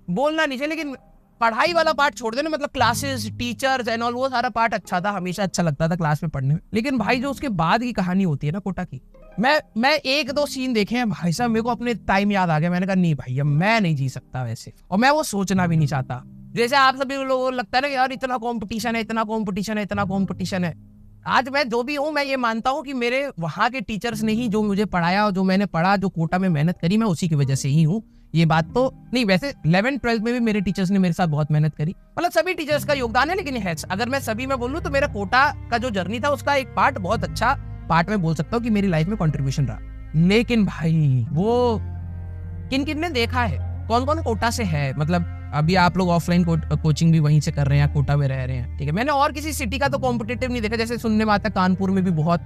बोलना नहीं चाहिए, लेकिन पढ़ाई वाला पार्ट छोड़ देना, मतलब क्लासेस, टीचर्स एंड ऑल, वो सारा पार्ट अच्छा था, हमेशा अच्छा लगता था क्लास में पढ़ने में। लेकिन भाई जो उसके बाद की कहानी होती है ना कोटा की, मैं एक दो सीन देखे हैं भाई साहब, मेरे को अपने टाइम याद आ गया। मैंने कहा नहीं भाई, अब मैं नहीं जी सकता वैसे, और मैं वो सोचना भी नहीं चाहता। जैसे आप सभी लोगों को लगता है ना यार इतना कॉम्पिटिशन है, इतना कॉम्पिटिशन है, इतना कॉम्पिटिशन है। आज मैं जो भी हूँ, मैं ये मानता हूँ कि मेरे वहां के टीचर्स ने ही जो मुझे पढ़ाया, और जो मैंने पढ़ा, जो कोटा में मेहनत करी, मैं उसी की वजह से ही हूँ। ये बात तो नहीं, वैसे 11th-12th में भी मेरे टीचर्स ने मेरे साथ बहुत मेहनत करी, मतलब सभी टीचर्स का योगदान है। लेकिन है, अगर मैं सभी में बोलूँ तो मेरा कोटा का जो जर्नी था उसका एक पार्ट, बहुत अच्छा पार्ट में बोल सकता हूँ कि मेरी लाइफ में कंट्रीब्यूशन रहा। लेकिन भाई वो किन किन ने देखा है, कौन कौन कोटा से है, मतलब अभी आप लोग ऑफलाइन कोचिंग भी वहीं से कर रहे हैं, कोटा में रह रहे हैं, ठीक है। मैंने और किसी सिटी का तो कॉम्पिटिटिव नहीं देखा, जैसे सुनने में आता है कानपुर में भी बहुत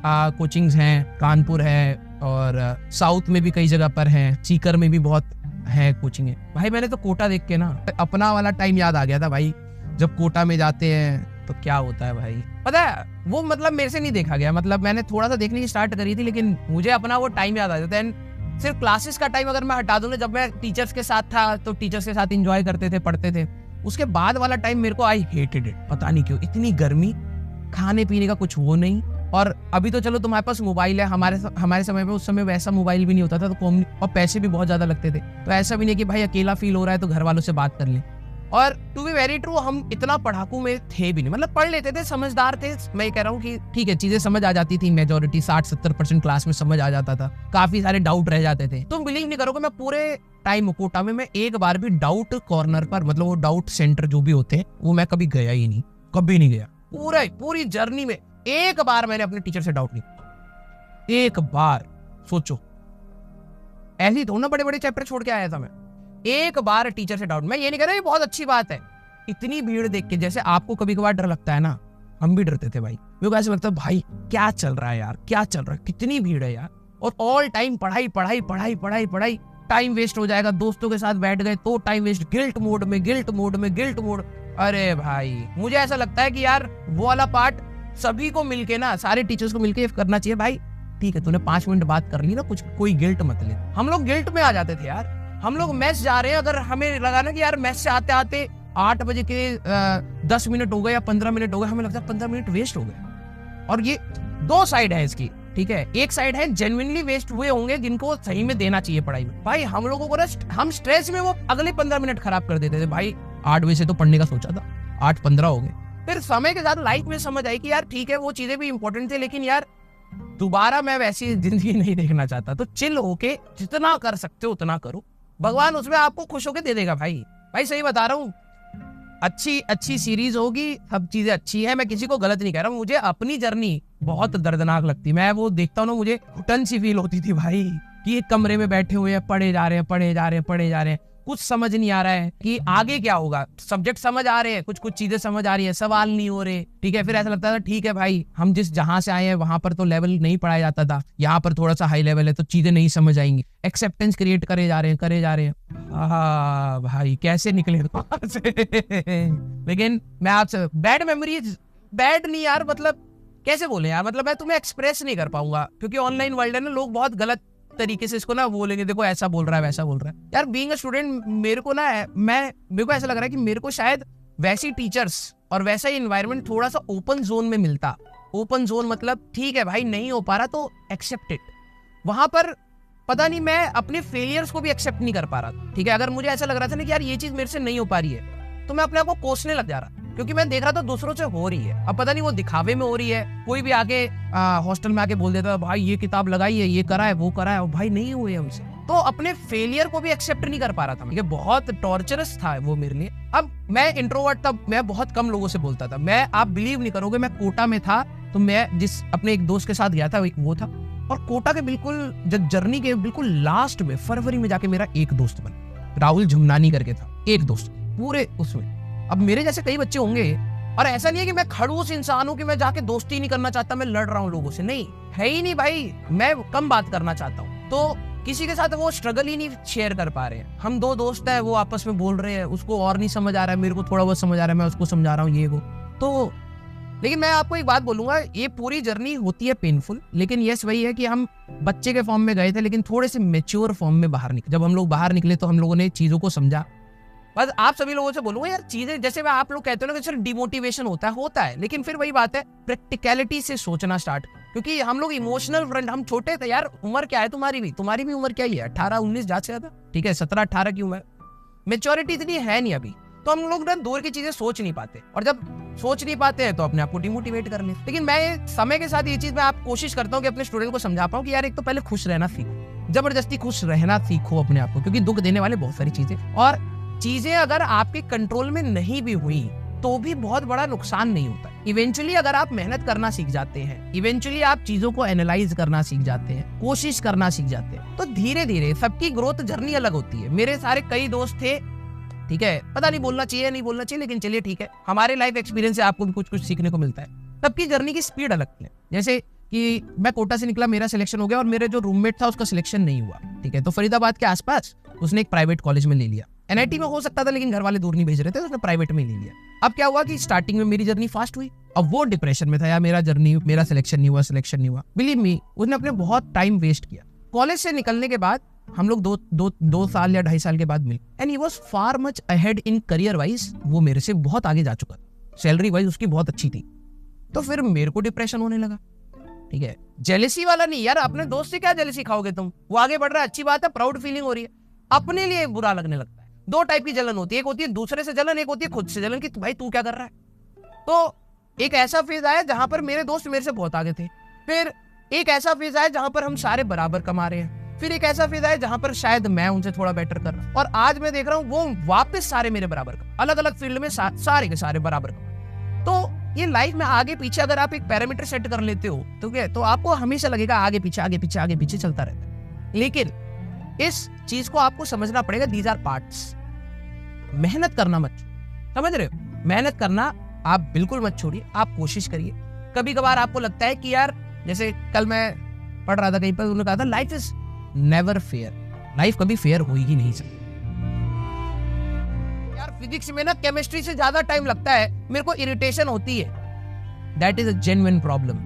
कोचिंग्स हैं, कानपुर है, और साउथ में भी कई जगह पर हैं, सीकर में भी बहुत है कोचिंग है। भाई मैंने तो कोटा देख के ना अपना वाला टाइम याद आ गया था भाई, जब कोटा में जाते हैं तो क्या होता है भाई, पता है वो मतलब मेरे से नहीं देखा गया, मतलब मैंने थोड़ा सा देखने की स्टार्ट करी थी, लेकिन मुझे अपना वो टाइम याद आ जाता है। सिर्फ क्लासेस का टाइम अगर मैं हटा दूं ना, जब मैं टीचर्स के साथ था तो टीचर्स के साथ एंजॉय करते थे, पढ़ते थे, उसके बाद वाला टाइम मेरे को आई हेटेड इट, पता नहीं क्यों, इतनी गर्मी, खाने पीने का कुछ वो नहीं। और अभी तो चलो तुम्हारे पास मोबाइल है, हमारे समय पे, उस समय वैसा मोबाइल भी नहीं होता था, तो और पैसे भी बहुत ज्यादा लगते थे, तो ऐसा भी नहीं कि भाई अकेला फील हो रहा है तो घर वालों से बात कर ले। और टू बी वेरी ट्रू, हम इतना पढ़ाकू में थे भी नहीं, मतलब पढ़ लेते थे, समझदार थे। मैं कह रहा हूँ कि ठीक है, चीजें समझ आ जाती थी, मेजोरिटी 60-70% क्लास में समझ आ जाता था, काफी सारे डाउट रह जाते थे। तुम बिलीव नहीं करोगे, मैं पूरे टाइम कोटा में मैं एक बार भी डाउट कॉर्नर पर, मतलब वो डाउट सेंटर जो भी होते हैं, वो मैं कभी गया ही नहीं, कभी नहीं गया। पूरी जर्नी में एक बार मैंने अपने टीचर से डाउट नहीं, एक बार। सोचो, ऐसी थोड़ा ना बड़े बड़े चैप्टर छोड़ के आया था मैं, एक बार टीचर से डाउट। मैं ये नहीं कह रहा, ये बहुत अच्छी बात है। इतनी भीड़ देख के, जैसे आपको कभी कभार डर लगता है ना, हम भी डरते थे भाई, मेरे को ऐसा लगता है भाई क्या चल रहा है यार, क्या चल रहा है, कितनी भीड़ है यार, और ऑल टाइम पढ़ाई पढ़ाई पढ़ाई पढ़ाई पढ़ाई, टाइम वेस्ट हो जाएगा, दोस्तों के साथ बैठ गए तो टाइम वेस्ट, गिल्ट मोड में, गिल्ट मोड में, गिल्ट मोड। अरे भाई मुझे ऐसा लगता है कि यार वो वाला पार्ट सभी को मिलके ना, सारे टीचर्स को मिलके करना चाहिए। भाई ठीक है, तूने 5 मिनट बात कर ली ना, कुछ कोई गिल्ट मत ले। हम लोग गिल्ट में आ जाते थे यार, हम लोग मैस जा रहे हैं, अगर हमें लगा ना कि यार मैस से आते आते 8 बजे के 10 मिनट हो गए या 15 मिनट हो गए, हमें लगता है 15 मिनट वेस्ट हो गए। और ये दो साइड है इसकी, ठीक है। एक साइड है जेन्युइनली वेस्ट हुए होंगे, जिनको सही में देना चाहिए पढ़ाई में। भाई हम लोगों को हम स्ट्रेस में वो अगले 15 मिनट खराब कर देते थे। भाई 8 बजे से तो पढ़ने का सोचा था, 8:15 हो गए। फिर समय के साथ लाइफ में समझ आई कि यार ठीक है, वो चीजें भी इंपॉर्टेंट थी, लेकिन यार दोबारा मैं वैसी जिंदगी नहीं देखना चाहता। तो चिल होके जितना कर सकते हो उतना करो, भगवान उसमें आपको खुश होके दे देगा। भाई सही बता रहा हूँ, अच्छी सीरीज होगी, सब चीजें अच्छी है, मैं किसी को गलत नहीं कह रहा हूँ। मुझे अपनी जर्नी बहुत दर्दनाक लगती, मैं वो देखता हूँ ना, मुझे घुटन सी फील होती थी भाई, कि एक कमरे में बैठे हुए हैं, पढ़े जा रहे हैं, कुछ समझ नहीं आ रहा है कि आगे क्या होगा। सब्जेक्ट समझ आ रहे हैं, कुछ चीजें समझ आ रही है, सवाल नहीं हो रहे, ठीक है। फिर ऐसा लगता था ठीक है भाई, हम जहां से आए हैं वहां पर तो लेवल नहीं पढ़ाया जाता था, यहाँ पर थोड़ा सा हाई लेवल है, तो चीजें नहीं समझ आएंगी। एक्सेप्टेंस क्रिएट करे जा रहे हैं। भाई कैसे निकले लेकिन मैं आपसे बैड मेमोरीज, बैड नहीं यार, मतलब कैसे बोले यार, मतलब मैं तुम्हें एक्सप्रेस नहीं कर पाऊंगा, क्योंकि ऑनलाइन वर्ल्ड है ना, लोग बहुत गलत तरीके से इसको ना बोलेंगे, देखो ऐसा बोल रहा है, वैसा बोल रहा है। यार बीइंग अ स्टूडेंट, मेरे को ऐसा लग रहा है कि मेरे को शायद वैसी टीचर्स और वैसा ही एनवायरनमेंट थोड़ा सा ओपन जोन में मिलता। ओपन जोन मतलब ठीक है भाई, नहीं हो पा रहा तो एक्सेप्ट इट। वहां पर पता नहीं, मैं अपने फेलियर्स को भी एक्सेप्ट नहीं कर पा रहा था, ठीक है। अगर मुझे ऐसा लग रहा था ना कि यार ये चीज मेरे से नहीं हो पा रही है, तो मैं अपने आप को कोसने लग जा रहा, क्योंकि मैं देख रहा था दूसरों से हो रही है। अब पता नहीं वो दिखावे में हो रही है, कोई भी आके हॉस्टल में आके बोल देता है भाई ये किताब लगाई है, ये करा है, वो करा है, भाई नहीं हुए हमसे, तो अपने फेलियर को भी एक्सेप्ट नहीं कर पा रहा था। ये बहुत टॉर्चरस था वो मेरे लिए। अब मैं इंट्रोवर्ट था, मैं बहुत कम लोगों से बोलता था। मैं, आप बिलीव नहीं करोगे, मैं कोटा में था तो मैं जिस अपने एक दोस्त के साथ गया था वो था, और कोटा के बिल्कुल जर्नी के बिल्कुल लास्ट में फरवरी में जाके मेरा एक दोस्त बना, राहुल झुमनानी करके था, एक दोस्त पूरे उसमें। अब मेरे जैसे कई बच्चे होंगे, और ऐसा नहीं है कि मैं खड़ूस इंसान हूं कि मैं जाके दोस्ती नहीं करना चाहता, मैं लड़ रहा हूं लोगों से, नहीं है ही नहीं भाई। मैं कम बात करना चाहता हूं, तो किसी के साथ वो स्ट्रगल ही नहीं शेयर कर पा रहे हैं। हम 2 दोस्त है, वो आपस में बोल रहे हैं, उसको और नहीं समझ आ रहा है, मेरे को थोड़ा बहुत समझ आ रहा है, मैं उसको समझा रहा हूँ ये वो। तो लेकिन मैं आपको एक बात बोलूंगा, ये पूरी जर्नी होती है पेनफुल, लेकिन यस वही है कि हम बच्चे के फॉर्म में गए थे, लेकिन थोड़े से मेच्योर फॉर्म में बाहर निकले। जब हम लोग बाहर निकले तो हम लोगों ने चीजों को समझा, बस आप सभी लोगों से बोलूंगा यार, चीजें जैसे मैं आप लोग कहते हो ना कि सर डिमोटिवेशन होता है, लेकिन फिर वही बात है, प्रैक्टिकलिटी से सोचना स्टार्ट। क्योंकि हम लोग इमोशनल फ्रेंड, हम छोटे थे यार। उम्र क्या है तुम्हारी भी उम्र क्या ही है, 18-19 ज्यादा से ज्यादा, ठीक है, 17-18 की उम्र। मेच्योरिटी इतनी है नहीं अभी, तो हम लोग ना दूर की चीजें सोच नहीं पाते, और जब सोच नहीं पाते हैं तो अपने आप को डिमोटिवेट कर लेते। लेकिन मैं समय के साथ ये चीज मैं आप कोशिश करता हूँ कि अपने स्टूडेंट को समझा पाऊँ कि यार एक तो पहले खुश रहना सीखो, जबरदस्ती खुश रहना सीखो अपने आप को, क्योंकि दुख देने वाले बहुत सारी चीजें, और चीजें अगर आपके कंट्रोल में नहीं भी हुई तो भी बहुत बड़ा नुकसान नहीं होता। इवेंचुअली अगर आप मेहनत करना सीख जाते हैं, इवेंचुअली आप चीजों को एनालाइज करना सीख जाते हैं, कोशिश करना सीख जाते हैं, तो धीरे धीरे सबकी ग्रोथ जर्नी अलग होती है। मेरे सारे कई दोस्त थे, ठीक है, पता नहीं बोलना चाहिए नहीं बोलना चाहिए, लेकिन चलिए ठीक है, हमारे लाइफ एक्सपीरियंस से आपको भी कुछ कुछ सीखने को मिलता है। सबकी जर्नी की स्पीड अलग है। जैसे कि मैं कोटा से निकला, मेरा सिलेक्शन हो गया, और मेरे जो रूममेट था उसका सिलेक्शन नहीं हुआ, ठीक है, तो फरीदाबाद के आसपास उसने एक प्राइवेट कॉलेज में ले लिया। एनआईटी में हो सकता था, लेकिन घर वाले दूर नहीं भेज रहे थे, तो उसने प्राइवेट में ले लिया। अब क्या हुआ कि स्टार्टिंग में मेरी जर्नी फास्ट हुई, अब वो डिप्रेशन में था यार, मेरा सिलेक्शन नहीं हुआ। बिलीव मी, उसने अपने बहुत टाइम वेस्ट किया। कॉलेज से निकलने के बाद हम लोग दो साल या 2.5 साल के बाद मिले, and he was far much ahead in career wise. वो मेरे से बहुत आगे जा चुका था, सैलरी वाइज उसकी बहुत अच्छी थी। तो फिर मेरे को डिप्रेशन होने लगा, ठीक है, जेलेसी वाला नहीं यार, अपने दोस्त से क्या जेलेसी खाओगे तुम, वो आगे बढ़ रहा है, अच्छी बात है, प्राउड फीलिंग हो रही है, अपने लिए बुरा लगने लगता है। 2 टाइप की जलन होती है, एक होती है दूसरे से जलन, एक होती है खुद से जलन कि भाई तू क्या कर रहा है। तो एक ऐसा फेज आया जहां पर मेरे दोस्त मेरे से बहुत आगे थे, फिर एक ऐसा फेज आया जहां पर हम सारे बराबर कमा रहे हैं, फिर एक ऐसा फेज आया जहां पर शायद मैं उनसे थोड़ा बेटर कर रहा हूं, और आज मैं देख रहा हूं वो वापस सारे मेरे बराबर कमा, अलग अलग फील्ड में सारे के सारे बराबर कमा। तो ये लाइफ में आगे पीछे अगर आप एक पैरामीटर सेट कर लेते हो तो आपको हमेशा लगेगा आगे पीछे चलता रहता है। लेकिन इस चीज को आपको समझना पड़ेगा, दीज आर पार्ट्स। मेहनत करना मत, समझ रहे हो, मेहनत करना आप बिल्कुल मत छोड़िए, आप कोशिश करिए। कभी कभार आपको लगता है कि यार, जैसे कल मैं पढ़ रहा था कहीं पर, उन्होंने कहा था life is never fair, life कभी फेयर हो ही नहीं सकती। यार फिजिक्स में ना केमिस्ट्री से ज्यादा टाइम लगता है, मेरे को इरिटेशन होती है, that is a genuine problem.